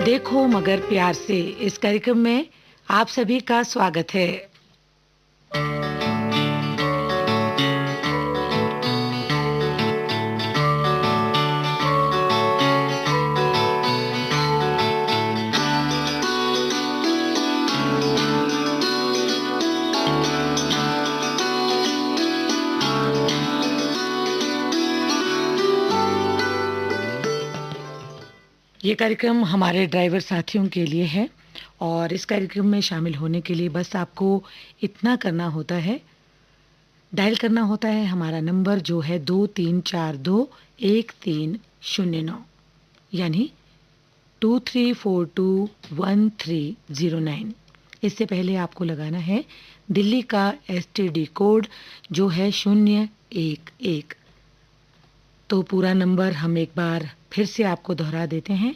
देखो मगर प्यार से इस कार्यक्रम में आप सभी का स्वागत है। ये कार्यक्रम हमारे ड्राइवर साथियों के लिए है और इस कार्यक्रम में शामिल होने के लिए बस आपको इतना करना होता है, डायल करना होता है हमारा नंबर जो है 23421309 यानी 23421309। इससे पहले आपको लगाना है दिल्ली का STD कोड जो है 011। तो पूरा नंबर हम एक बार फिर से आपको दोहरा देते हैं,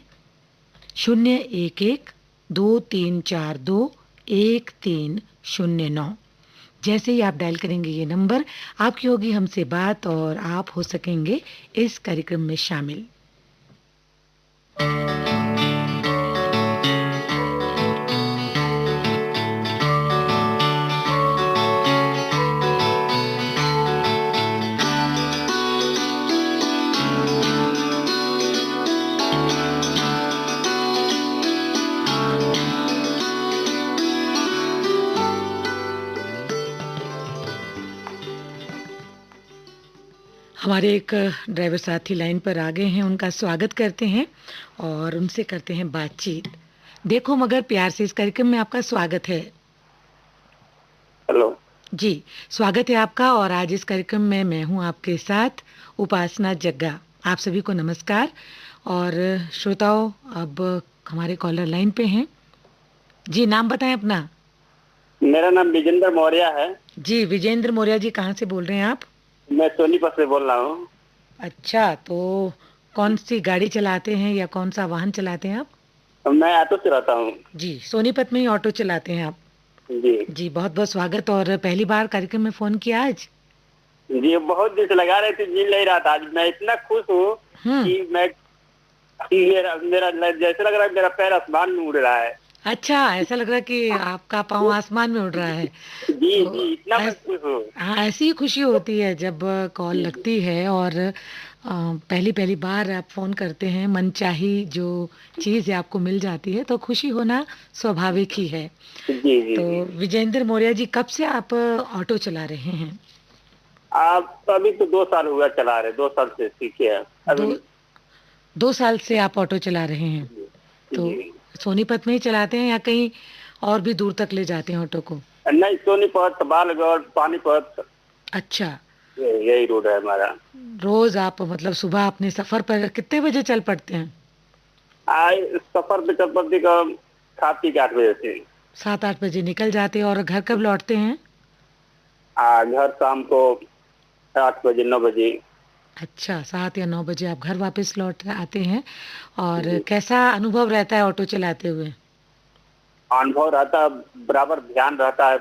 011-2342-1309। जैसे ही आप डायल करेंगे ये नंबर, आपकी होगी हमसे बात और आप हो सकेंगे इस कार्यक्रम में शामिल। हमारे एक ड्राइवर साथी लाइन पर आ गए हैं, उनका स्वागत करते हैं और उनसे करते हैं बातचीत। देखो मगर प्यार से इस कार्यक्रम में आपका स्वागत है। हेलो जी, स्वागत है आपका। और आज इस कार्यक्रम में मैं हूं आपके साथ, उपासना जग्गा। आप सभी को नमस्कार। और श्रोताओं, अब हमारे कॉलर लाइन पे हैं। जी, नाम बताएं अपना। मेरा नाम विजेंद्र मौर्य है। जी, विजेंद्र मौर्य जी, कहाँ से बोल रहे हैं आप? मैं सोनीपत से बोल रहा हूँ। अच्छा, तो कौन सी गाड़ी चलाते हैं या कौन सा वाहन चलाते हैं आप? मैं ऑटो चलाता हूँ। जी, सोनीपत में ही ऑटो चलाते हैं आप? जी जी, बहुत बहुत स्वागत। और पहली बार कार्यक्रम में फ़ोन किया आज? जी, बहुत दिन से लगा रहे थे, मिल नहीं रहा था। आज मैं इतना खुश हूँ हम्म। कि मेरा मेरा जैसे लग रहा है मेरा पैर आसमान में उड़ रहा है। अच्छा, ऐसा लग रहा है कि आपका पाँव आसमान में उड़ रहा है। जी तो जी, इतना मैं खुश हूँ। हाँ, ऐसी ही खुशी होती है जब कॉल जी जी लगती है और पहली पहली बार आप फ़ोन करते हैं, मनचाही जो चीज़ है आपको मिल जाती है, तो खुशी होना स्वाभाविक ही है। जी जी तो जी। विजेंद्र मौर्य जी, कब से आप ऑटो चला रहे हैं? आप अभी तो 2 साल हुआ चला रहे, 2 साल से सीखे हैं दो अभी। 2 साल से आप ऑटो चला रहे हैं? जी तो जी। सोनीपत में ही चलाते हैं या कहीं और भी दूर तक ले जाते हैं ऑटो को? नहीं, सोनीपत, बालगढ़, पानीपत, अच्छा। यही रोड है हमारा। रोज आप मतलब सुबह अपने सफर पर कितने बजे चल पड़ते हैं? आए सफर पे चलपति का 7 ही 8 बजे से। 7-8 बजे निकल जाते हैं और घर कब लौटते हैं? घर शाम को 8 बजे 9 बजे। अच्छा, 7 या 9 बजे आप घर वापस लौट आते हैं। और कैसा अनुभव रहता है ऑटो चलाते हुए? अनुभव रहता है, बराबर ध्यान रहता है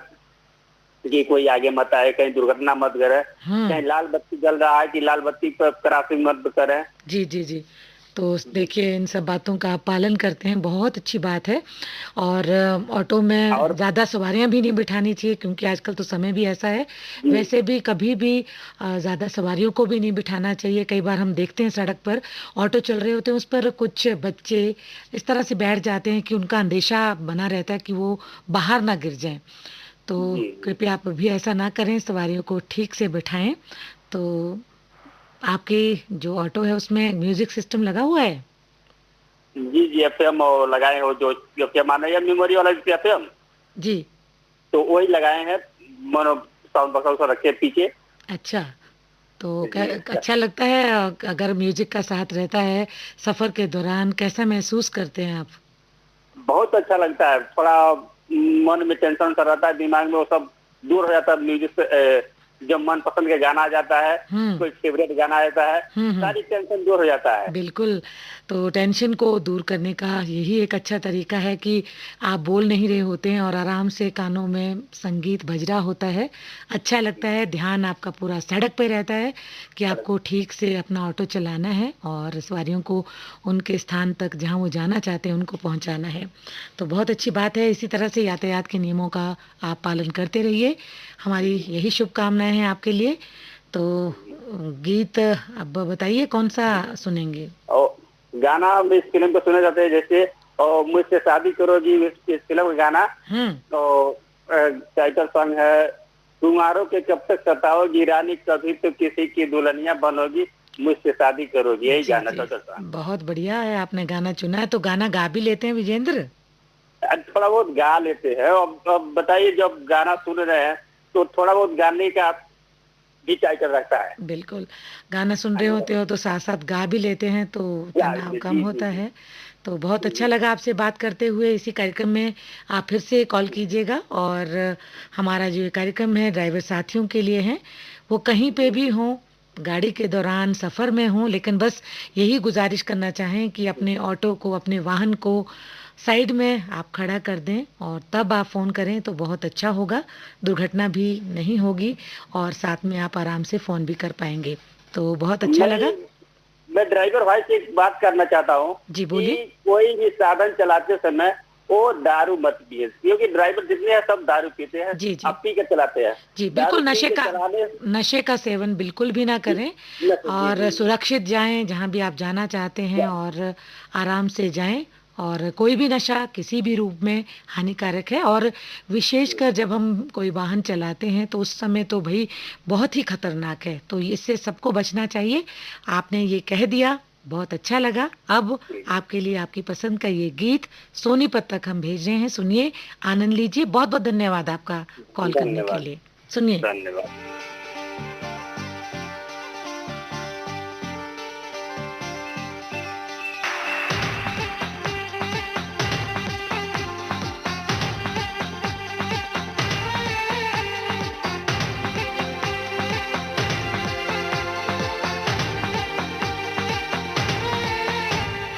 कि कोई आगे मत आए, कहीं दुर्घटना मत करे, हम्म। कहीं लाल बत्ती जल रहा है कि लाल बत्ती पर क्रॉसिंग मत करे। जी जी जी। तो देखिए, इन सब बातों का आप पालन करते हैं, बहुत अच्छी बात है। और ऑटो में और ज़्यादा सवारियां भी नहीं बिठानी चाहिए क्योंकि आजकल तो समय भी ऐसा है। जी वैसे भी कभी भी ज़्यादा सवारियों को भी नहीं बिठाना चाहिए। कई बार हम देखते हैं सड़क पर ऑटो चल रहे होते हैं, उस पर कुछ बच्चे इस तरह से बैठ जाते हैं कि उनका अंदेशा बना रहता है कि वो बाहर ना गिर जाएं। तो जी कृपया आप भी ऐसा ना करें, सवारियों को ठीक से बिठाएं। तो आपकी जो ऑटो है उसमें म्यूजिक सिस्टम लगा हुआ है? जी जी, एफएम लगाए हो, जो एफएम आना है मेमोरी वाला एफएम, जी। तो वही लगाए हैं। मनो साउंड बॉक्स रखे हैं पीछे। अच्छा, तो जी अच्छा लगता है अगर म्यूजिक का साथ रहता है सफर के दौरान, कैसा महसूस करते हैं आप? बहुत अच्छा लगता है। थोड़ा मन में टेंशन सा रहता है, दिमाग में वो सब दूर हो जाता है म्यूजिक से। जो मनपसंद का गाना आ जाता है, हम्म। कोई फेवरेट गाना आ जाता है, हम्म। सारी टेंशन दूर हो जाता है। बिल्कुल। तो टेंशन को दूर करने का यही एक अच्छा तरीका है कि आप बोल नहीं रहे होते हैं और आराम से कानों में संगीत बज रहा होता है। अच्छा लगता है, ध्यान आपका पूरा सड़क पे रहता है कि आपको ठीक से अपना ऑटो चलाना है और सवारियों को उनके स्थान तक जहाँ वो जाना चाहते हैं उनको पहुँचाना है। तो बहुत अच्छी बात है, इसी तरह से यातायात के नियमों का आप पालन करते रहिए। हमारी यही शुभकामनाएं हैं आपके लिए। तो गीत अब बताइए कौन सा सुनेंगे? और गाना हम इस फिल्म को सुने जाते हैं, जैसे और मुझसे शादी करोगी, इस फिल्म का गाना। हम्म। तो टाइटल सॉन्ग है, तुम्हारों के कब तक सताओगी रानी, कभी तो किसी की दुल्हनिया बनोगी, मुझसे शादी करोगी, यही जी गाना जी, टाइटल सॉन्ग। बहुत बढ़िया है, आपने गाना चुना है। तो गाना गा भी लेते हैं विजेंद्र? थोड़ा बहुत गा लेते हैं। अब बताइए, जब गाना सुन रहे हैं तो थोड़ा बहुत गाने का भी टाइटल रखता है। बिल्कुल। गाना सुन रहे हाँ होते हो तो साथ साथ गा भी लेते हैं तो तनाव जी कम जी होता जी है। तो बहुत अच्छा लगा आपसे बात करते हुए। इसी कार्यक्रम में आप फिर से कॉल कीजिएगा। और हमारा जो ये कार्यक्रम है ड्राइवर साथियों के लिए है, वो कहीं पे भी हों, गाड़ी के दौरान सफ़र में हों, लेकिन बस यही गुजारिश करना चाहें कि अपने ऑटो को, अपने वाहन को साइड में आप खड़ा कर दें और तब आप फ़ोन करें तो बहुत अच्छा होगा। दुर्घटना भी नहीं होगी और साथ में आप आराम से फ़ोन भी कर पाएंगे। तो बहुत अच्छा मैं लगा। मैं ड्राइवर भाई से एक बात करना चाहता हूँ जी बोलिए। कि कोई भी साधन चलाते समय वो दारू मत पिए, क्योंकि ड्राइवर जितने हैं सब दारू पीते हैं, जी जी अब पी के चलाते हैं। जी, दारू बिल्कुल पी नशे के का, चलाने नशे का सेवन बिल्कुल भी ना करें। जी और जी सुरक्षित जाएं जहां भी आप जाना चाहते हैं और आराम से जाएं। और कोई भी नशा किसी भी रूप में हानिकारक है। और विशेषकर जब हम कोई वाहन चलाते हैं तो उस समय तो भाई बहुत ही खतरनाक है। तो इससे सबको बचना चाहिए। आपने ये कह दिया, बहुत अच्छा लगा। अब आपके लिए आपकी पसंद का ये गीत सोनीपत तक हम भेज रहे हैं, सुनिए, आनंद लीजिए। बहुत बहुत धन्यवाद आपका कॉल करने के धन्यवाद। लिए। सुनिए। धन्यवाद।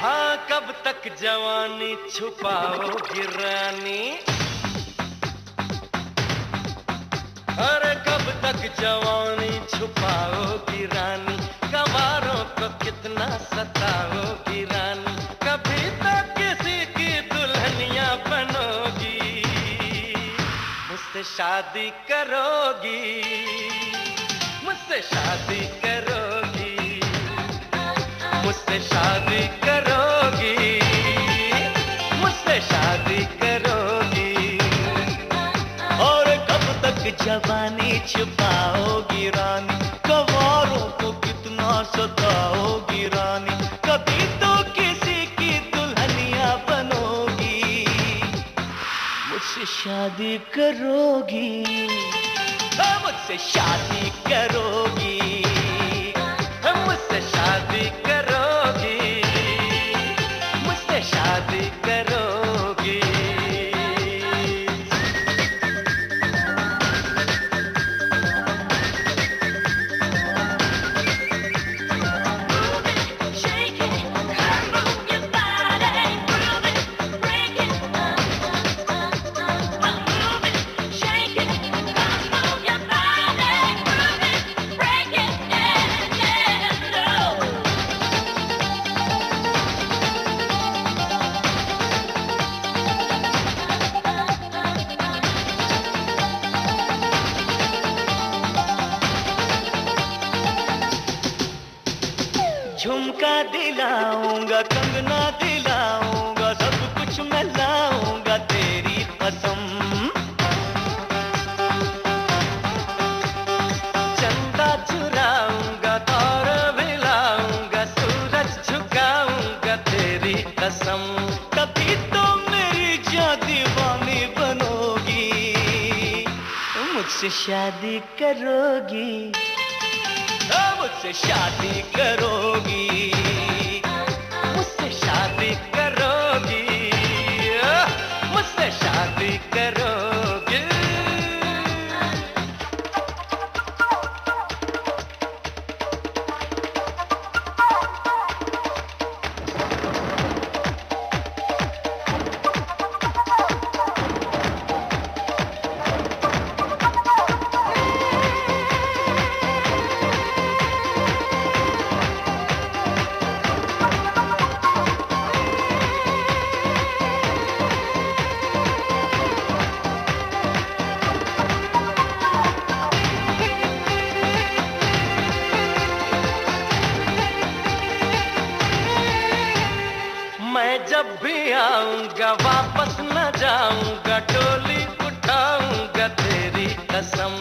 हाँ, कब तक जवानी छुपाओगी रानी, अरे कब तक जवानी छुपाओगी रानी, कवारों को कितना सताओगी रानी, कभी तो किसी की दुल्हनिया बनोगी, मुझसे शादी करोगी, मुझसे शादी करोगी, मुझसे शादी करोगी, मुझसे शादी करोगी। और कब तक जवानी छुपाओगी रानी, कवारों को कितना सताओगी रानी, कभी तो किसी की दुल्हनिया बनोगी, मुझसे शादी करोगी, मुझसे शादी करोगी, मुझसे शादी करोगी, मुझसे शादी करोगी। Shake it, come on your body, move it, break it, move it, shake it, come on your body, move it, break it, yeah, yeah, no. झुमका दिलाऊंगा, कंगना दिलाऊंगा, सब कुछ मैं लाऊंगा तेरी कसम, चंदा चुराऊंगा, तारे भी लाऊंगा, सूरज झुकाऊंगा तेरी कसम, तभी तो मेरी जान दीवानी बनोगी, मुझसे शादी करोगी, मुझसे शादी करोगी, मुझसे शादी करोगी, मुझसे शादी करोगी। मैं जब भी आऊंगा वापस न जाऊंगा, डोली उठाऊंगा तेरी कसम।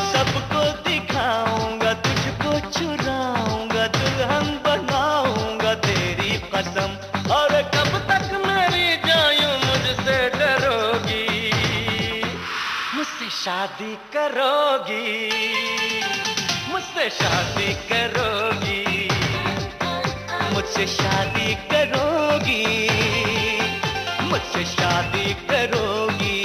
सबको दिखाऊंगा, तुझको चुराऊंगा, दुल्हन बनाऊंगा तेरी कसम। और कब तक मेरी जायूं मुझसे डरोगी, मुझसे शादी करोगी, मुझसे शादी करोगी, मुझसे शादी करोगी, मुझसे शादी करोगी।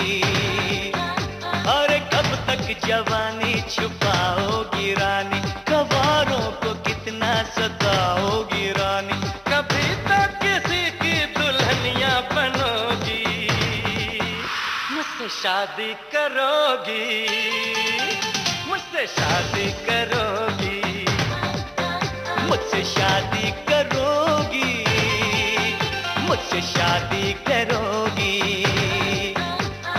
और कब तक जवानी छुपाओगी रानी, कवारों को कितना सताओगी रानी, कभी तक किसी की दुल्हनिया बनोगी, मुझसे शादी करोगी, मुझसे शादी करोगी, मुझसे शादी करोगी, मुझसे शादी करोगी।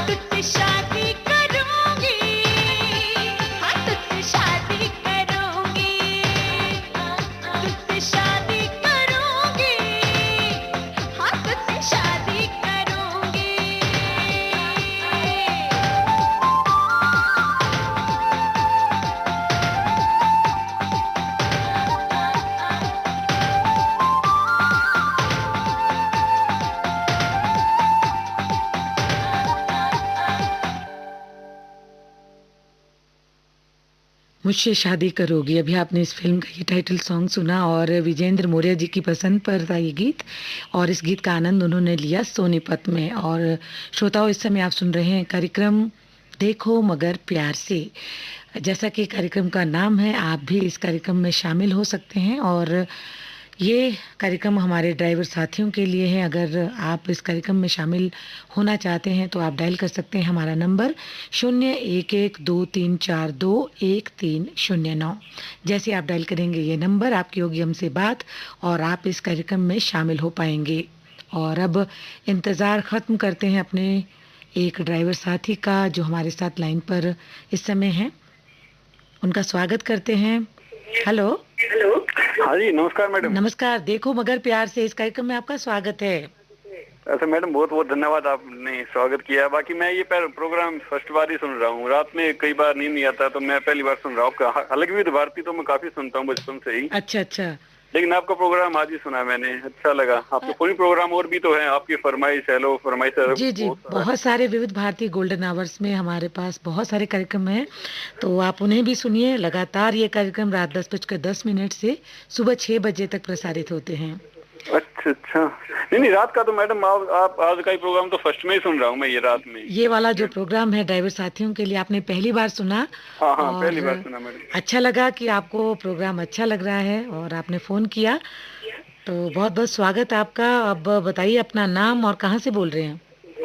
तुझसे शादी करूंगी, हाँ तुझसे शादी करूंगी, तुझसे शादी करूंगी, हाँ तुझसे शादी करूंगी। मुझसे शादी करोगी, अभी आपने इस फिल्म का ये टाइटल सॉन्ग सुना और विजेंद्र मौर्य जी की पसंद पर था ये गीत और इस गीत का आनंद उन्होंने लिया सोनीपत में। और श्रोताओं, इस समय आप सुन रहे हैं कार्यक्रम देखो मगर प्यार से। जैसा कि कार्यक्रम का नाम है, आप भी इस कार्यक्रम में शामिल हो सकते हैं और ये कार्यक्रम हमारे ड्राइवर साथियों के लिए है। अगर आप इस कार्यक्रम में शामिल होना चाहते हैं तो आप डायल कर सकते हैं हमारा नंबर 0112342139। जैसे आप डायल करेंगे ये नंबर, आपकी होगी हमसे बात और आप इस कार्यक्रम में शामिल हो पाएंगे। और अब इंतज़ार ख़त्म करते हैं अपने एक ड्राइवर साथी का जो हमारे साथ लाइन पर इस समय हैं। उनका स्वागत करते हैं। हेलो। हाँ जी, नमस्कार मैडम। नमस्कार, देखो मगर प्यार से इस कार्यक्रम में आपका स्वागत है। अच्छा मैडम, बहुत बहुत धन्यवाद, आपने स्वागत किया। बाकी मैं ये प्रोग्राम फर्स्ट बार ही सुन रहा हूँ, रात में कई बार नींद नहीं आता तो मैं पहली बार सुन रहा हूँ। हालांकि विविध भारती तो मैं काफी सुनता हूँ बचपन से ही, अच्छा अच्छा। लेकिन आपका प्रोग्राम आज ही सुना मैंने, अच्छा लगा। आपके पूरी प्रोग्राम और भी तो है, आपकी फरमाइश हेलो फरमाइश है, जी जी, बहुत सारे विविध भारती गोल्डन आवर्स में हमारे पास बहुत सारे कार्यक्रम हैं, तो आप उन्हें भी सुनिए। लगातार ये कार्यक्रम रात 10:10 से सुबह 6 बजे तक प्रसारित होते हैं। अच्छा अच्छा। नहीं, रात का तो मैडम आप आज का ही प्रोग्राम तो फर्स्ट में ही सुन रहा हूँ मैं, ये रात में। ये वाला जो प्रोग्राम है ड्राइवर साथियों के लिए आपने पहली बार सुना। हाँ, और पहली बार सुना मैडम। अच्छा लगा कि आपको प्रोग्राम अच्छा लग रहा है और आपने फ़ोन किया, तो बहुत बहुत स्वागत आपका। अब बताइए अपना नाम और कहाँ से बोल रहे हैं।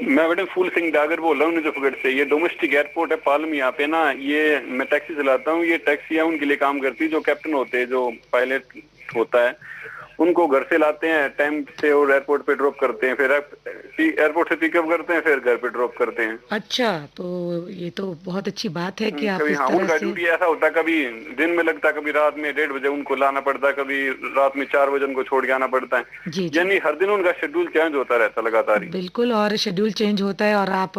मैं मैडम फूल सिंह डागर बोल रहा हूँ नजफगढ़ से। ये डोमेस्टिक एयरपोर्ट है पालम, यहाँ पे ना ये मैं टैक्सी चलाता हूँ। ये टैक्सियाँ उनके लिए काम करती है, जो कैप्टन होते हैं, जो पायलट होता है, उनको घर से लाते हैं टाइम से और एयरपोर्ट पे ड्रॉप करते हैं, फिर एयरपोर्ट से पिकअप करते हैं, फिर घर पे ड्रॉप करते हैं। अच्छा, तो ये तो बहुत अच्छी बात है कि आप कभी इस हाँ, तरह उनका से। ड्यूटी ऐसा होता है, कभी दिन में लगता है, कभी रात में 1:30 बजे उनको लाना पड़ता है, कभी रात में 4 बजे उनको छोड़ के आना पड़ता है। जी जी, यानी हर दिन उनका शेड्यूल चेंज होता रहता लगातार ही। बिल्कुल, और शेड्यूल चेंज होता है और आप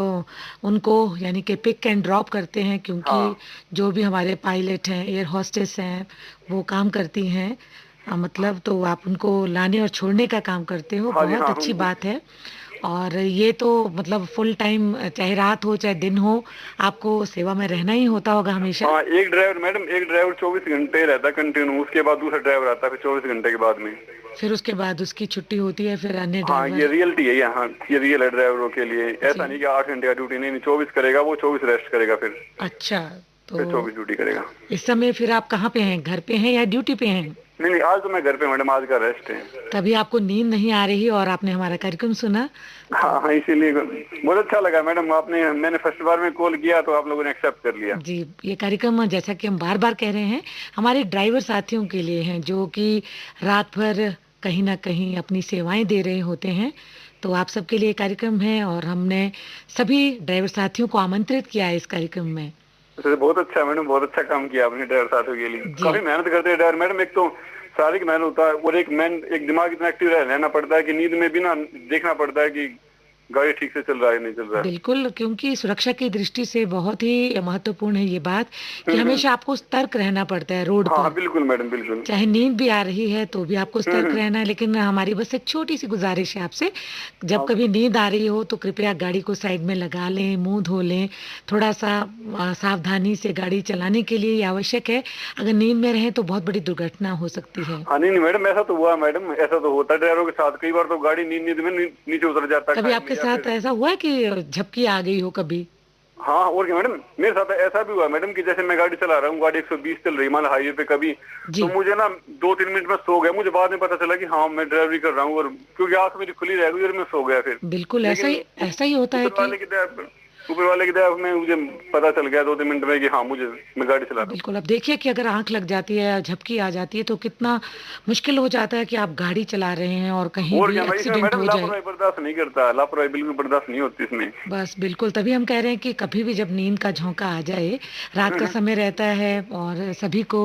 उनको यानी कि पिक एंड ड्रॉप करते हैं, क्योंकि हाँ। जो भी हमारे पायलट हैं, एयर होस्टेस हैं, वो काम करती हैं, मतलब तो आप उनको लाने और छोड़ने का काम करते हो। हाँ जी, बहुत हाँ, अच्छी उनको। बात है। और ये तो मतलब फुल टाइम, चाहे रात हो चाहे दिन हो, आपको सेवा में रहना ही होता होगा हमेशा। हाँ, एक ड्राइवर मैडम, एक ड्राइवर 24 घंटे रहता है कंटिन्यू, उसके बाद दूसरा ड्राइवर आता है फिर 24 घंटे के बाद में। फिर उसके बाद उसकी छुट्टी होती है, फिर अन्य हाँ, ये ड्राइवर। रियलिटी है यहाँ, ये रियल है ड्राइवरों के लिए। ऐसा नहीं कि 8 घंटे का ड्यूटी, नहीं 24 करेगा वो, 24 रेस्ट करेगा, फिर अच्छा, फिर तो 24 ड्यूटी करेगा। इस समय फिर आप कहाँ पे हैं, घर पे हैं या ड्यूटी पे हैं? नहीं, आज तो मैं घर पे मैडम, आज का रेस्ट है। तभी आपको नींद नहीं आ रही और आपने हमारा कार्यक्रम सुना। हाँ हाँ, इसीलिए बहुत अच्छा लगा मैडम, मैंने फर्स्ट बार में कॉल किया तो आप लोगों ने एक्सेप्ट कर लिया। जी, ये कार्यक्रम जैसा कि हम बार बार कह रहे हैं, हमारे ड्राइवर साथियों के लिए हैं, जो कि रात भर कहीं ना कहीं अपनी सेवाएं दे रहे होते हैं। तो आप सबके लिए कार्यक्रम है और हमने सभी ड्राइवर साथियों को आमंत्रित किया है इस कार्यक्रम में। बहुत अच्छा मैडम, बहुत अच्छा काम किया आपने ड्राइवर साथियों के लिए। जी। काफी मेहनत करते हैं ड्राइवर मैडम। एक तो शारीरिक मेहनत होता है और एक दिमाग इतना एक्टिव रहना पड़ता है कि नींद में भी ना देखना पड़ता है कि गाड़ी ठीक से चल रहा है नहीं चल रहा है। बिल्कुल, क्योंकि सुरक्षा की दृष्टि से बहुत ही महत्वपूर्ण है ये बात कि हमेशा आपको सतर्क रहना पड़ता है रोड हाँ पर। बिल्कुल मैडम बिल्कुल। चाहे नींद भी आ रही है तो भी आपको सतर्क रहना है, लेकिन हमारी बस एक छोटी-सी गुज़ारिश है आपसे, जब हाँ। कभी नींद आ रही हो तो कृपया गाड़ी को साइड में लगा लें, मुँह धो लें, थोड़ा-सा सावधानी से गाड़ी चलाने के लिए ये आवश्यक है। अगर नींद में रहें तो बहुत बड़ी दुर्घटना हो सकती है। हाँ नहीं नहीं मैडम, ऐसा तो हुआ मैडम, ऐसा तो होता है ड्राइवरों के साथ, कई बार तो गाड़ी नींद में नीचे उतर जाता है कभी खाई आपके में या साथ फिर। ऐसा हुआ है कि झपकी आ गई हो कभी? हाँ और क्या मैडम, मेरे साथ ऐसा भी हुआ मैडम कि जैसे मैं गाड़ी चला रहा हूँ, गाड़ी 120 चल रही है मान हाईवे पे कभी, जी। तो मुझे ना 2-3 मिनट में सो गया, मुझे बाद में पता चला कि हाँ मैं ड्राइवरी कर रहा हूँ, और क्योंकि आंख मेरी खुली रह गई और मैं सो गया फिर। बिल्कुल लेकिन ऐसा ही होता है कि ऊपर वाले की दया में मुझे पता चल गया 2-3 मिनट में कि हाँ मैं गाड़ी चला रहा हूँ। बिल्कुल, अब देखिए कि अगर आँख लग जाती है या झपकी आ जाती है तो कितना मुश्किल हो जाता है कि आप गाड़ी चला रहे हैं और कहीं और भी क्या, मैं इसमें एक्सीडेंट मैडम हो जाए। लापरवाही बर्दाश्त नहीं करता, लापरवाही बिल्कुल बर्दाश्त नहीं होती इसमें। बस बिल्कुल, तभी हम कह रहे हैं कि कभी भी जब नींद का झोंका आ जाए, रात का समय रहता है और सभी को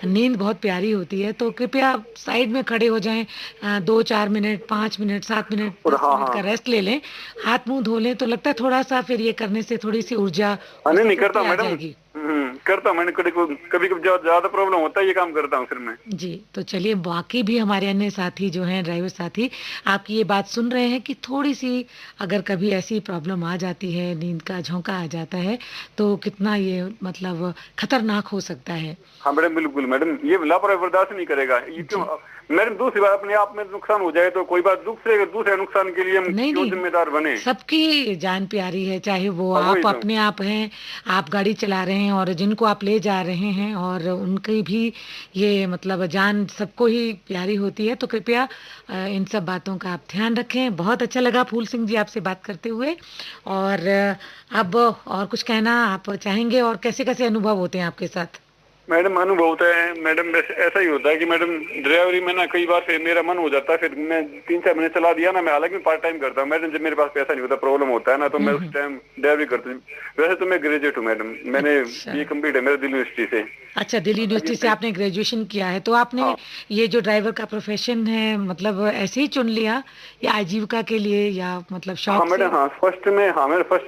नींद बहुत प्यारी होती है, तो कृपया साइड में खड़े हो जाएँ, 2-4 मिनट, 5 मिनट, 7 मिनट, और 10 हाँ मिनट का हाँ रेस्ट ले लें, हाथ-मुँह धो लें, तो लगता है थोड़ा-सा फिर ये करने से थोड़ी-सी ऊर्जा हाँ और नहीं नहीं करता स्फूर्ति हूँ आ मैडम। जाएगी। करता हूँ मैंने, कभी कभी ज्यादा प्रॉब्लम होता है ये काम करता हूँ फिर मैं। जी, तो चलिए बाकी भी हमारे अन्य साथी जो हैं ड्राइवर साथी, आपकी ये बात सुन रहे हैं कि थोड़ी-सी अगर कभी ऐसी प्रॉब्लम आ जाती है, नींद का झोंका आ जाता है, तो कितना ये मतलब खतरनाक हो सकता है। हाँ मैडम बिल्कुल मैडम, ये लापरवाही बर्दाश्त नहीं करेगा ये क्यों जी। मैडम, दूसरी बात अपने आप में नुकसान हो जाए तो कोई बात, दूसरे नुकसान के लिए हम नहीं, क्यों नहीं, जिम्मेदार बने। सबकी जान प्यारी है, चाहे वो हाँ वही आप तो। अपने आप हैं, आप गाड़ी चला रहे हैं और जिनको आप ले जा रहे हैं और उनकी भी ये मतलब जान सबको ही प्यारी होती है, तो कृपया इन सब बातों का आप ध्यान रखें। बहुत अच्छा लगा फूल सिंह जी आपसे बात करते हुए, और अब और कुछ कहना आप चाहेंगे और कैसे-कैसे अनुभव होते हैं आपके साथ? मैडम अनुभव होता है मैडम, वैसे ऐसा ही होता है कि मैडम ड्राइवरी में ना कई बार फिर मेरा मन हो जाता है, फिर मैं 3-4 महीने चला दिया ना, मैं हालांकि पार्ट टाइम करता हूँ मैडम, जब मेरे पास पैसा नहीं होता, प्रॉब्लम होता है ना, तो मैं उस टाइम ड्राइवरी करता हूँ। वैसे तो मैं ग्रेजुएट हूँ मैडम, मैंने अच्छा। बीए कंप्लीट है मेरा दिल्ली यूनिवर्सिटी से। अच्छा, दिल्ली यूनिवर्सिटी से आपने ग्रेजुएशन किया है, तो आपने हाँ ये जो ड्राइवर का प्रोफेशन है मतलब ऐसे ही चुन लिया या आजीविका के लिए या मतलब हाँ शौक से? मैडम, हाँ फर्स्ट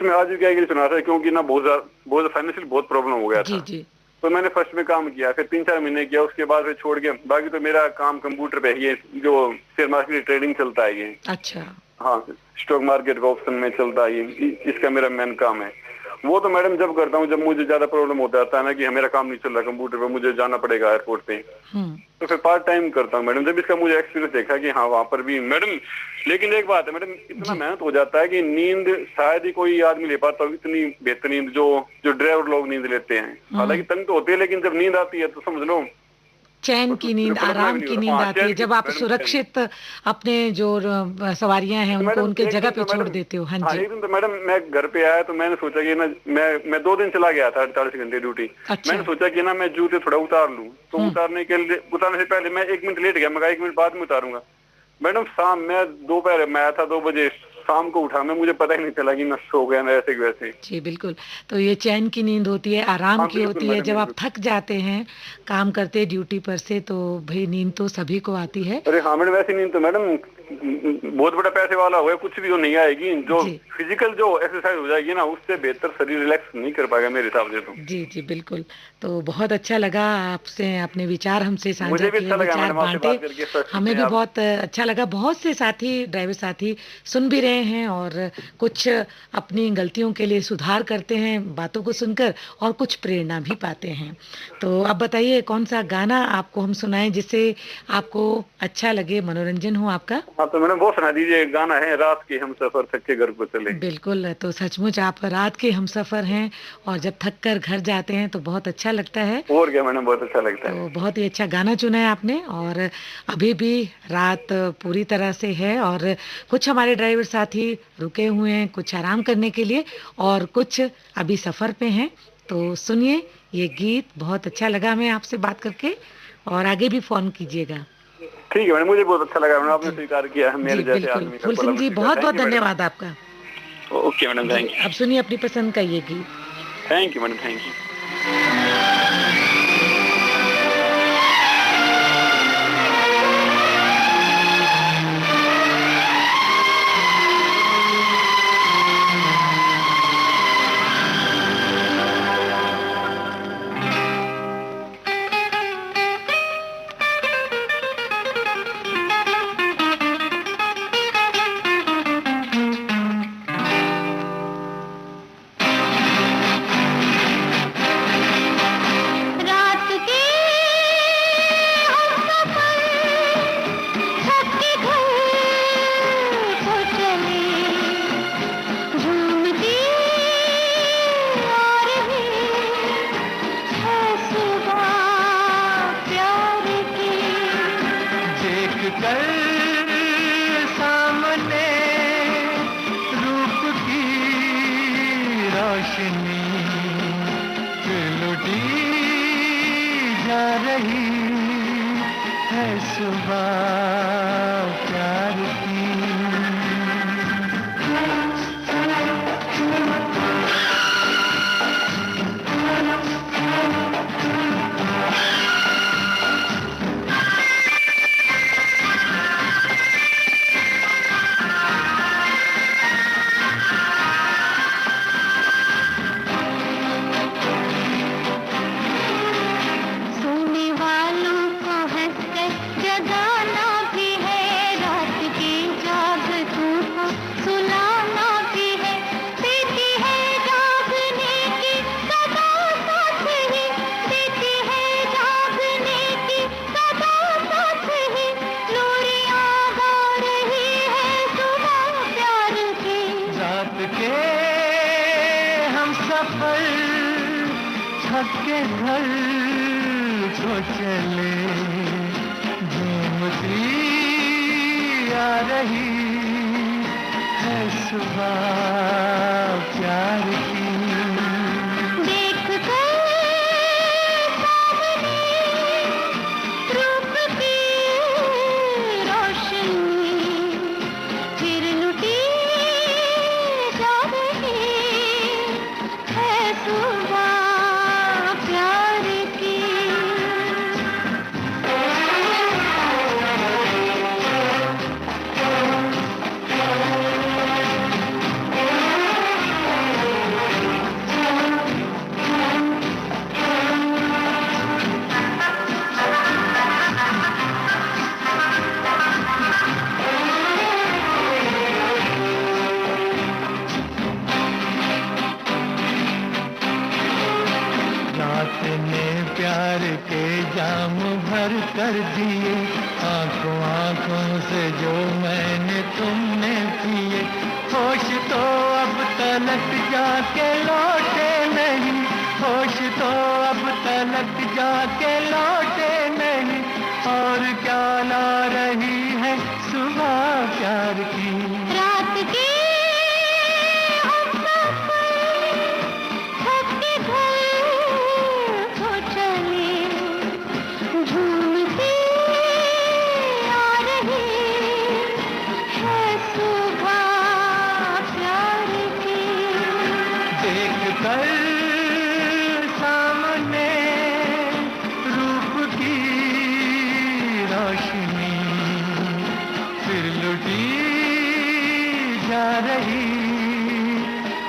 में आज क्या चुना था, क्योंकि ना बहुत फाइनेंशियल बहुत प्रॉब्लम हो गया जी, था, जी। तो मैंने फर्स्ट में काम किया, फिर 3-4 महीने किया, उसके बाद फिर छोड़ के बाकी तो मेरा काम कंप्यूटर पे ही है, जो शेयर मार्केट की ट्रेडिंग चलता है ये। अच्छा। हाँ स्टॉक मार्केट का ऑप्शन में चलता है ये, इसका मेरा मेन काम है। वो तो मैडम जब करता हूँ जब मुझे ज्यादा प्रॉब्लम होता है ना कि मेरा काम नहीं चल रहा कंप्यूटर पे, मुझे जाना पड़ेगा एयरपोर्ट पे, हम्म। तो फिर पार्ट टाइम करता हूँ मैडम। जब इसका मुझे एक्सपीरियंस देखा कि हाँ वहाँ पर भी मैडम, लेकिन एक बात है मैडम, इतना जी। मेहनत हो जाता है कि नींद शायद ही कोई आदमी ले पाता हो, इतनी बेहतर नींद जो ड्राइवर लोग नींद लेते हैं। हालांकि तंग तो होते हैं, लेकिन जब नींद आती है तो समझ लो चैन तो की नींद, कल्पना भी आराम नहीं की हो रहा। नींद हाँ आती है चैन की जब आप मैडम, चैन। सुरक्षित अपने जो सवारियां हैं तो उनको मैडम उनके एक जगह दिन पे तो छोड़ मैडम, देते हो। हाँ हाँ जी। एक दिन तो मैडम मैं घर पे आया तो मैंने सोचा कि ना मैं 2 दिन चला गया था 48 घंटे ड्यूटी। अच्छा। मैंने सोचा कि ना मैं जूते थोड़ा उतार लूं, तो उतारने से पहले मैं 1 मिनट लेट गया, मैं 1 मिनट बाद में उतारूंगा। मैडम मैं दोपहर में आया था 2 बजे, शाम को उठा मैं, मुझे पता ही नहीं चला कि मैं सो गया ना ऐसे की वैसे। जी, बिल्कुल। तो ये चैन की नींद होती है, आराम हाँ की बिल्कुल होती है। मैडम जब आप बिल्कुल। थक जाते हैं काम करते ड्यूटी पर से तो भई नींद तो सभी को आती है। अरे हाँ मैडम, ऐसी नींद तो मैडम बहुत बड़ा पैसे वाला हुआ कुछ भी वो नहीं आएगी, जो जी। फिजिकल जो एक्सरसाइज हो जाएगी ना, उससे बेहतर शरीर रिलैक्स नहीं कर पाएगा मेरे हिसाब से तो। जी, जी, बिल्कुल। तो बहुत अच्छा लगा आपसे, अपने विचार हमसे साझा मुझे भी किए, अच्छा लगा विचार मैडम आपसे बाँटे। बात करके, फर्स्ट हमें में भी आप। बहुत अच्छा लगा। बहुत से साथी, ड्राइवर साथी सुन भी रहे हैं और कुछ अपनी गलतियों के लिए सुधार करते हैं बातों को सुनकर और कुछ प्रेरणा भी पाते हैं। तो अब बताइए कौन-सा गाना आपको हम सुनाएँ जिससे आपको अच्छा लगे, मनोरंजन हो आपका? हाँ तो मैडम वो सुना दीजिए, गाना है रात के हम सफर थक के घर को चले। बिल्कुल, तो सचमुच आप रात के हमसफ़र हैं और जब थक कर घर जाते हैं तो बहुत अच्छा लगता है। और क्या मैडम, बहुत अच्छा लगता है। तो बहुत ही अच्छा गाना चुना है आपने, और अभी भी रात पूरी तरह से है और कुछ हमारे ड्राइवर साथी रुके हुए हैं कुछ आराम करने के लिए और कुछ अभी सफ़र पे हैं। तो सुनिए ये गीत, बहुत अच्छा लगा हमें आपसे बात करके और आगे भी फ़ोन कीजिएगा। ठीक है मैडम, मुझे बहुत अच्छा लगा मैडम, आपने जी, स्वीकार किया है जी मेरे जैसे बिल्कुल। आदमी का फूल सिंह जी कोलैबोरेशन का। बहुत-बहुत थैंक यू मैडम। धन्यवाद आपका। ओके मैडम, जी, थैंक यू। अब सुनिए अपनी पसंद का ये गीत। Thank you madam, thank you. देख कर सामने रूप की रोशनी फिर लुटी जा रही है सुबह प्यार की। सोने वालों को हंसकर जगाना भी है, रात की जागतों को सुलाना भी है। देती है जागने की सदा साथ ही, देती है जागने की सदा साथ ही। लोरियां गा रही है सुबह प्यार की। रात के हम सफर थक के घर को चले, झूमती आ रही है सुबह प्यार की। देख कर सामने रूप की रोशनी फिर लुटी जा रही है सुबह प्यार की। रात ने प्यार के जाम भर कर दिए, आंखों आंखों से जो मैंने तुमने पिए। होश तो अब तलक जाके लौटे नहीं, होश तो अब तलक जाके लौटे नहीं। और क्या ला रही है सुबह प्यार की। रात के हम सफर थक के घर को चले, झूमती आ रही है सुबह प्यार की। देख कर सामने रूप की रोशनी फिर लुटी जा रही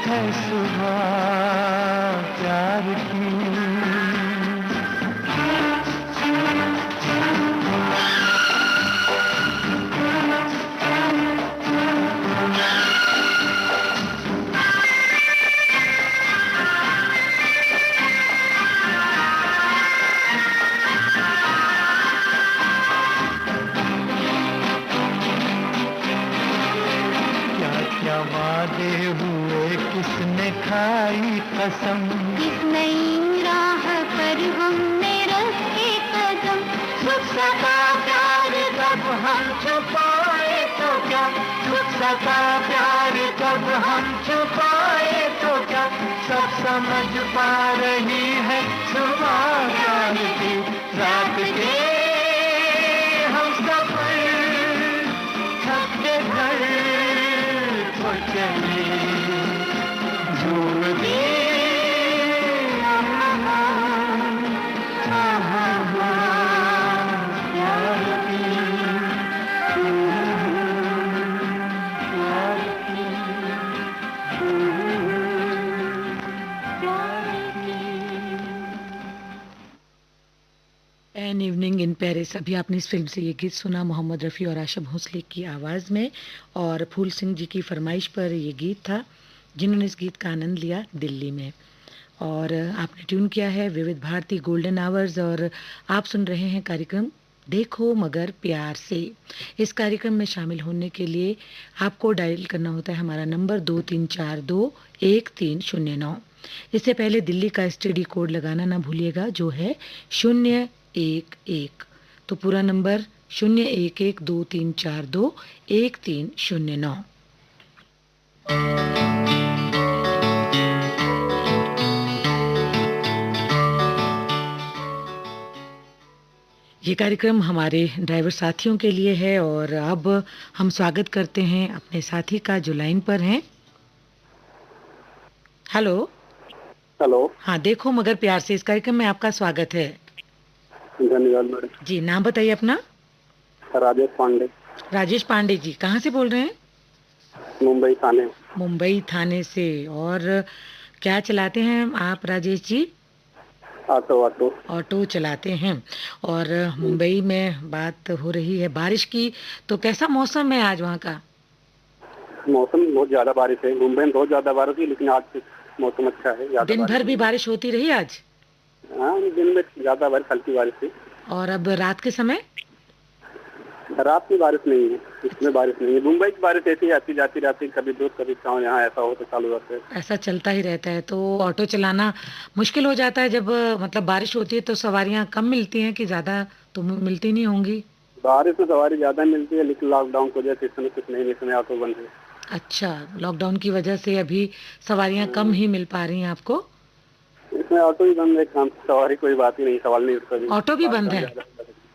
है सुबह प्यार की। क्या क्या वादे हुए किसने खाई कसम, इस नई राह पर हमने रखे कदम। सुख सका प्यार कब हम छुपाए तो क्या, सुख सका प्यार कब हम छुपाए तो क्या। सब समझ पा रही है सुबह प्यार की। रात के हम सफर थक के घर को चले, झूमती प्यार की। An evening in Paris. अभी आपने इस फिल्म से ये गीत सुना मोहम्मद रफ़ी और आशा भोसले की आवाज़ में, और फूल सिंह जी की फरमाइश पर ये गीत था, जिन्होंने इस गीत का आनंद लिया दिल्ली में। और आपने ट्यून किया है विविध भारती गोल्डन आवर्स, और आप सुन रहे हैं कार्यक्रम देखो मगर प्यार से। इस कार्यक्रम में शामिल होने के लिए आपको डायल करना होता है हमारा नंबर 23421309। इससे पहले दिल्ली का एसटीडी कोड लगाना ना भूलिएगा, जो है 011। तो पूरा नंबर 0112342130 ये कार्यक्रम हमारे ड्राइवर साथियों के लिए है और अब हम स्वागत करते हैं अपने साथी का जो लाइन पर हैं। हेलो। हेलो। हाँ, देखो मगर प्यार से, इस कार्यक्रम में आपका स्वागत है। धन्यवाद मैडम। जी, नाम बताइए अपना। राजेश पांडे। राजेश पांडे जी, कहाँ से बोल रहे हैं? मुंबई थाने। मुंबई थाने से। और क्या चलाते हैं आप राजेश जी? ऑटो। ऑटो चलाते हैं। और मुंबई में बात हो रही है बारिश की, तो कैसा मौसम है आज वहाँ का? मौसम बहुत ज्यादा बारिश है, मुंबई में बहुत ज्यादा बारिश है, लेकिन आज मौसम अच्छा है। दिन भर भी बारिश होती रही आज? हाँ, दिन में ज्यादा बारिश, हल्की बारिश है। और अब रात के समय? रात में बारिश नहीं है, इसमें बारिश नहीं है। मुंबई की बारिश ऐसी आती जाती रहती, कभी दूर कभी छाँव, यहाँ ऐसा हो तो चालू रहता है। ऐसा चलता ही रहता है। तो ऑटो चलाना मुश्किल हो जाता है जब मतलब बारिश होती है, तो सवारियाँ कम मिलती हैं कि ज़्यादा तो मिलती नहीं होंगी? बारिश में सवारी ज्यादा मिलती है, लेकिन लॉकडाउन की वजह से इस समय कुछ नहीं, इस समय ऑटो बंद है। अच्छा, लॉकडाउन की वजह से अभी सवारियाँ कम ही मिल पा रही हैं आपको? इसमें ऑटो ही बंद है, काम सवारी कोई बात ही नहीं, सवाल नहीं उठता। ऑटो भी बंद है?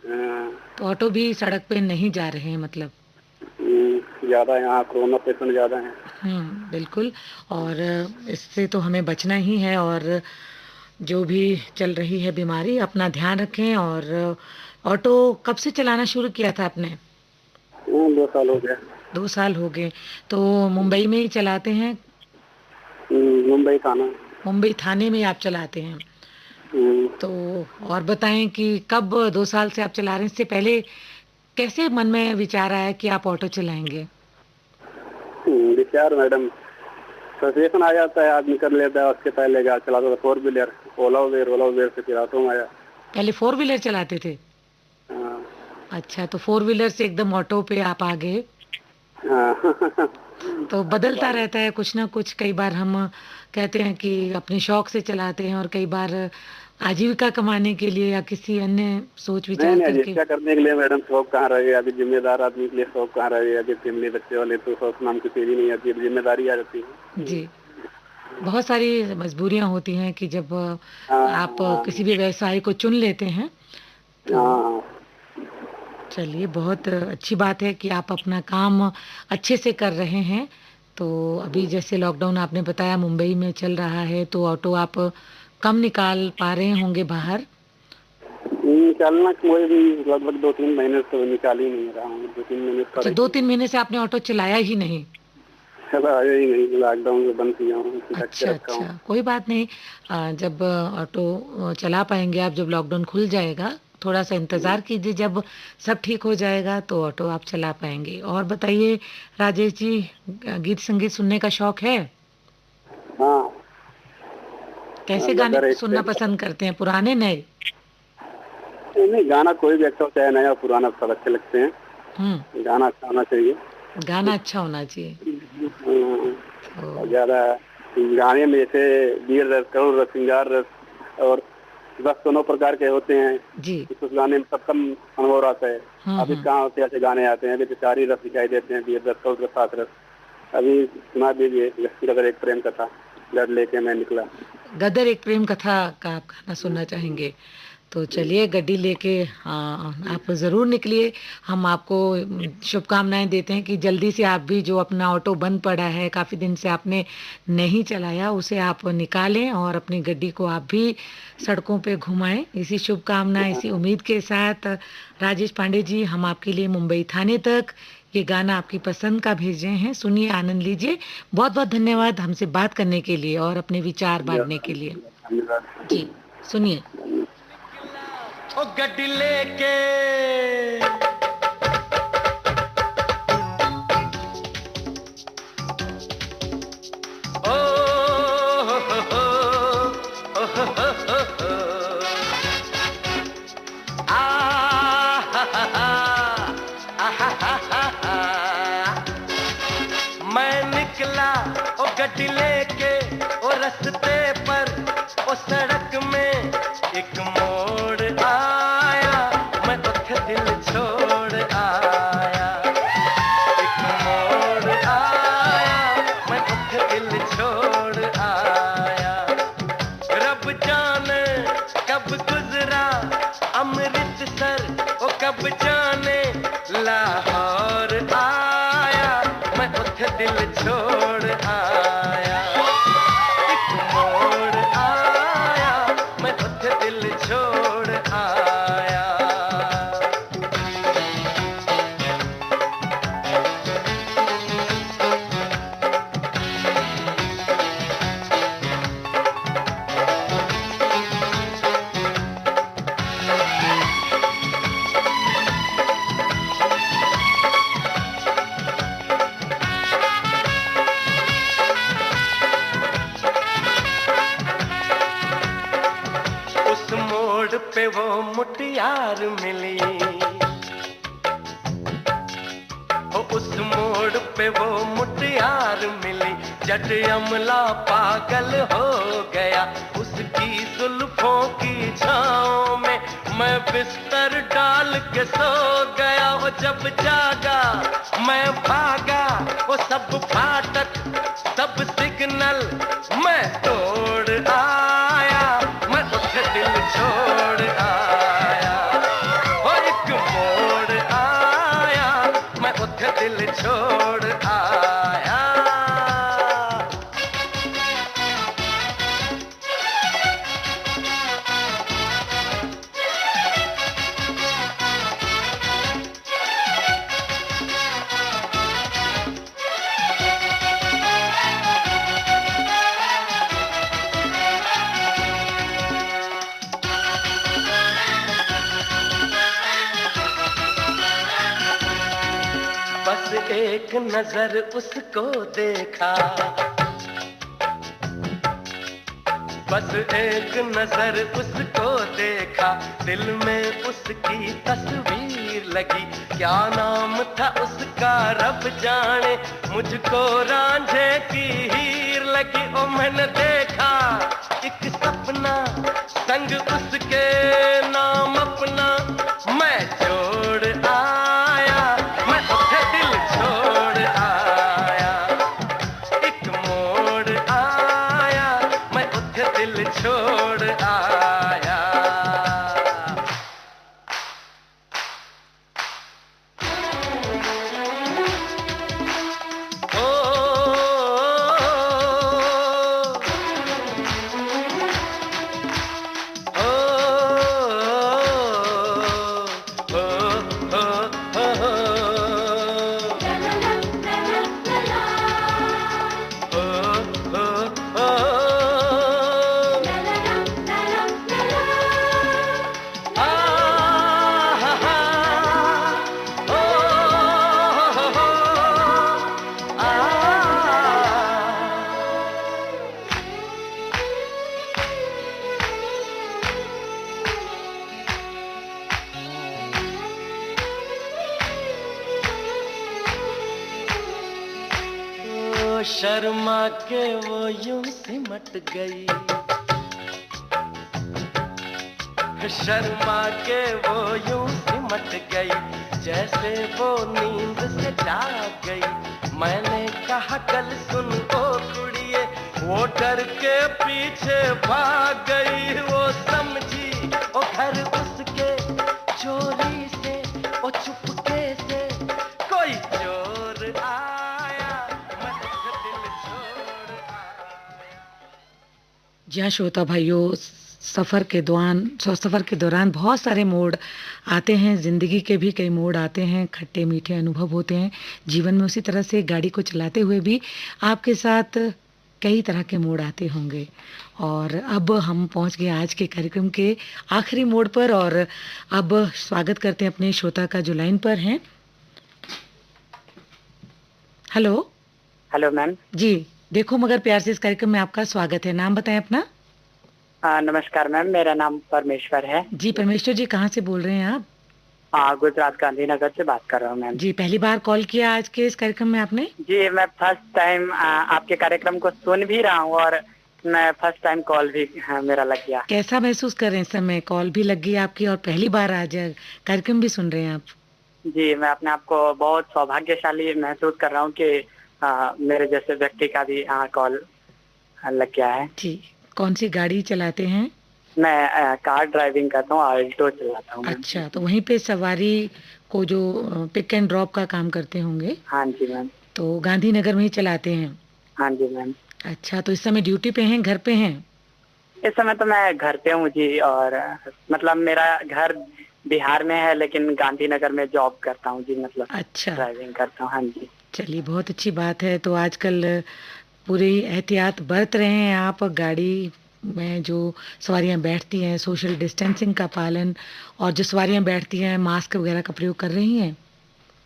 हाँ। तो ऑटो भी सड़क पे नहीं जा रहे हैं मतलब? ज्यादा यहाँ कोरोना पेशेंट ज्यादा हैं। बिल्कुल। और इससे तो हमें बचना ही है। और जो भी चल रही है बीमारी, अपना ध्यान रखें। और ऑटो कब से चलाना शुरू किया था आपने? 2 साल हो गया। 2 साल हो गए। तो मुंबई में ही चलाते हैं? मुंबई थाना। मुंबई थाने में आप चलाते हैं? तो और बताएं कि कब 2 साल से आप चला रहे हैं? इससे पहले कैसे मन में विचार आया कि आप ऑटो चलाएंगे? विचार मैडम, सिचुएशन आ जाता है, आदमी कर लेता है। उसके पहले क्या चलाता था? 4 व्हीलर, ओला उबेर से फिर ऑटो में आया। पहले 4 व्हीलर चलाते थे? हाँ। अच्छा, तो 4 व्हीलर से एकदम ऑटो पे आप आ गए? हाँ। तो बदलता रहता है कुछ ना कुछ। कई बार हम कहते हैं कि अपने शौक से चलाते हैं, और कई बार आजीविका कमाने के लिए या किसी अन्य सोच विचार नहीं, करके। आजीविका करने के लिए मैडम शौक कहाँ रह गया? अभी जिम्मेदार आदमी के लिए शौक कहाँ रह गया? अभी फैमिली बच्चे वाले तो शौक नाम की चीज ही नहीं आती, जिम्मेदारी आ जाती है। जी, बहुत सारी मजबूरियां होती हैं कि जब आप किसी भी व्यवसाय को चुन लेते हैं। तो चलिए, बहुत अच्छी बात है कि आप अपना काम अच्छे से कर रहे हैं। तो अभी जैसे लॉकडाउन आपने बताया मुंबई में चल रहा है, तो ऑटो आप कम निकाल पा रहे होंगे बाहर? निकालना कोई भी लगभग 2-3 महीने से निकाल ही नहीं रहा हूँ। 2-3 महीने से। अच्छा, 2-3 महीने से आपने ऑटो चलाया ही नहीं? चलाया ही नहीं, लॉकडाउन में बंद किया हूँ। अच्छा, कोई बात नहीं। जब ऑटो चला पाएंगे आप, जब लॉकडाउन खुल जाएगा, थोड़ा सा इंतज़ार कीजिए, जब सब ठीक हो जाएगा तो ऑटो आप चला पाएंगे। और बताइए राजेश जी, गीत संगीत सुनने का शौक है? हाँ। कैसे गाने सुनना पसंद करते हैं, पुराने नए? नहीं, गाना कोई भी अच्छा हो, चाहे नया पुराना, सब अच्छे लगते हैं। गाना अच्छा होना चाहिए। गाना अच्छा होना चाहिए। ज्यादा गाने में जैसे वीर रस, करुण रस, श्रृंगार रस और रस दोनों प्रकार के होते हैं जी। उस गाने में सबका अनुभव आता है। अभी कहाँ होते ऐसे गाने आते हैं? अभी तो 4 ही रस दिखाई देते हैं, वीर रस, करुण रस, सात रस। अभी सुना दीजिए गदर एक प्रेम कथा, लड़ लेके मैं निकला। गदर एक प्रेम कथा का आप गाना सुनना चाहेंगे? तो चलिए, गड्डी लेके आप ज़रूर निकलिए। हम आपको शुभकामनाएं देते हैं कि जल्दी से आप भी जो अपना ऑटो बंद पड़ा है, काफ़ी दिन से आपने नहीं चलाया, उसे आप निकालें और अपनी गड्डी को आप भी सड़कों पे घुमाएं। इसी शुभकामना, इसी उम्मीद के साथ राजेश पांडे जी, हम आपके लिए मुंबई थाने तक ये गाना आपकी पसंद का भेज रहे हैं। सुनिए, आनंद लीजिए। बहुत बहुत धन्यवाद हमसे बात करने के लिए और अपने विचार बांटने के लिए। जी, सुनिए। ओ गड्डी लेके ओ मैं निकला ओ गड्डी लेके ओ रस्ते पर ओ सड़क में एक मोड़ आया, मैं उठ दिल छोड़ जाने लाहौर आया, मैं उठे दिल छोड़ आया। एक मोड़ आया, मैं उठे दिल छोड़ आया। उस मोड़ पे वो मुटियार मिली, उस मोड़ पे वो मुटियार मिली, जट अमला पागल हो गया। उसकी जुल्फों की छाँव में मैं बिस्तर डाल के सो गया। वो जब जागा मैं भागा, वो सब फाटक सब सिग्नल मैं तोड़ आया, मैं उठ दिल छोड़ आया। वो एक मोड़ आया, मैं उठ दिल छोड़ आया। बस एक नजर उसको देखा, बस एक नजर उसको देखा, दिल में उसकी तस्वीर लगी। क्या नाम था उसका रब जाने, मुझको रांझे की हीर लगी। ओ मैंने देखा एक सपना, संग उसके नाम अपना मैं जोड़ आया, मैं उठे दिल छोड़ आया। एक मोड़ आया, मैं उठे दिल छोड़ आया। ओ, शर्मा के वो यूं सिमट गई, शर्मा के वो यूं सिमट गई, जैसे वो नींद से जाग गई। मैंने कहा कल सुन ओ कुड़िए, वो डर के पीछे भाग गई। वो समझी ओ घर उसके चोरी से, ओ चुपके से कोई चोर आया, मैं दिल छोड़ आया। जी हाँ श्रोता भाइयों, सफ़र के दौरान बहुत सारे मोड़ आते हैं, ज़िंदगी के भी कई मोड़ आते हैं, खट्टे मीठे अनुभव होते हैं जीवन में। उसी तरह से गाड़ी को चलाते हुए भी आपके साथ कई तरह के मोड़ आते होंगे। और अब हम पहुंच गए आज के कार्यक्रम के आखिरी मोड़ पर, और अब स्वागत करते हैं अपने श्रोता का जो लाइन पर हैं। हेलो। Hello ma'am. जी, देखो मगर प्यार से इस कार्यक्रम में आपका स्वागत है। नाम बताएं अपना। नमस्कार मैम, मेरा नाम परमेश्वर है। जी परमेश्वर जी, कहाँ से बोल रहे हैं आप? गुजरात गांधीनगर से बात कर रहा हूँ मैम। जी, पहली बार कॉल किया आज के इस कार्यक्रम में आपने? जी, मैं फर्स्ट टाइम आपके कार्यक्रम को सुन भी रहा हूँ, और मैं फर्स्ट टाइम कॉल भी मेरा लग गया। कैसा महसूस कर रहे हैं इस समय? कॉल भी लग गई आपकी और पहली बार आज कार्यक्रम भी सुन रहे हैं आप। जी, मैं अपने आप को बहुत सौभाग्यशाली महसूस कर रहा हूँ कि मेरे जैसे व्यक्ति का भी कॉल लग गया है। जी, कौन सी गाड़ी चलाते हैं? मैं कार ड्राइविंग करता हूँ, आल्टो चलाता हूँ। अच्छा, तो वहीं पे सवारी आपको जो पिक एंड ड्रॉप का काम करते होंगे, हाँ जी मैम। तो गांधीनगर में ही चलाते हैं। हाँ जी मैम। अच्छा, तो इस समय ड्यूटी पे हैं, घर पे हैं? इस समय तो मैं घर पे हूँ जी, और मतलब मेरा घर बिहार में है, लेकिन गांधीनगर में जॉब करता हूँ जी, मतलब अच्छा, ड्राइविंग करता हूँ। हाँ जी। चलिए बहुत अच्छी बात है। तो आजकल पूरी एहतियात बरत रहे हैं आप, गाड़ी में जो सवारियां बैठती हैं सोशल डिस्टेंसिंग का पालन, और जो सवारियां बैठती हैं मास्क वगैरह का प्रयोग कर रही हैं?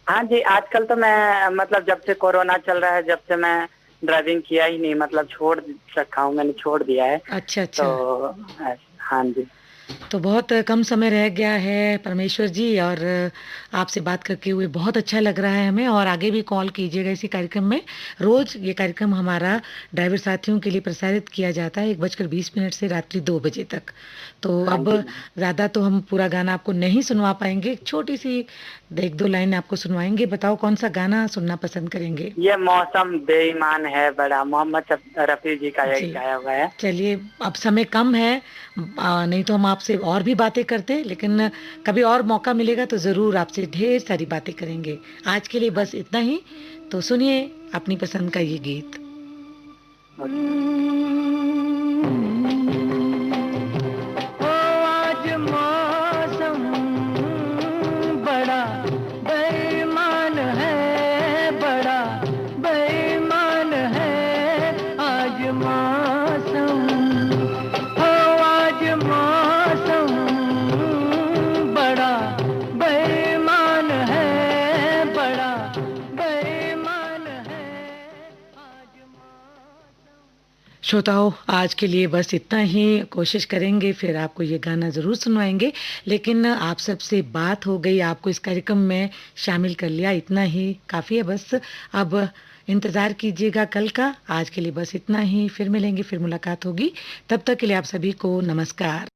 हाँ जी, आजकल तो मैं मतलब जब से कोरोना चल रहा है, जब से मैं ड्राइविंग किया ही नहीं, मतलब छोड़ रखा हूँ, मैंने छोड़ दिया है। अच्छा अच्छा। तो हाँ जी। तो बहुत कम समय रह गया है परमेश्वर जी, और आपसे बात करके हुए बहुत अच्छा लग रहा है हमें, और आगे भी कॉल कीजिएगा इसी कार्यक्रम में। रोज ये कार्यक्रम हमारा ड्राइवर साथियों के लिए प्रसारित किया जाता है 1:20 से रात्रि 2 बजे तक। तो हाँ अब जी। ज़्यादा तो हम पूरा गाना आपको नहीं सुनवा पाएंगे, एक छोटी सी 1-2 लाइन आपको सुनवाएंगे। बताओ कौन सा गाना सुनना पसंद करेंगे? ये मौसम बेईमान है बड़ा, मोहम्मद रफी जी का ये जी, गाया हुआ है। चलिए अब समय कम है, नहीं तो हम आपसे और भी बातें करते, लेकिन कभी और मौका मिलेगा तो ज़रूर आपसे ढेर सारी बातें करेंगे। आज के लिए बस इतना ही। तो सुनिए अपनी पसंद का ये गीत। ओ आज मौसम बड़ा बेईमान है, बड़ा बेईमान है आज मौसम। ओ आज मौसम बड़ा बेईमान है, बड़ा बेईमान है आज मौसम। श्रोताओं, आज के लिए बस इतना ही। कोशिश करेंगे फिर आपको ये गाना ज़रूर सुनवाएंगे, लेकिन आप सबसे बात हो गई, आपको इस कार्यक्रम में शामिल कर लिया, इतना ही काफ़ी है बस। अब इंतज़ार कीजिएगा कल का। आज के लिए बस इतना ही, फिर मिलेंगे, फिर मुलाकात होगी। तब तक के लिए आप सभी को नमस्कार।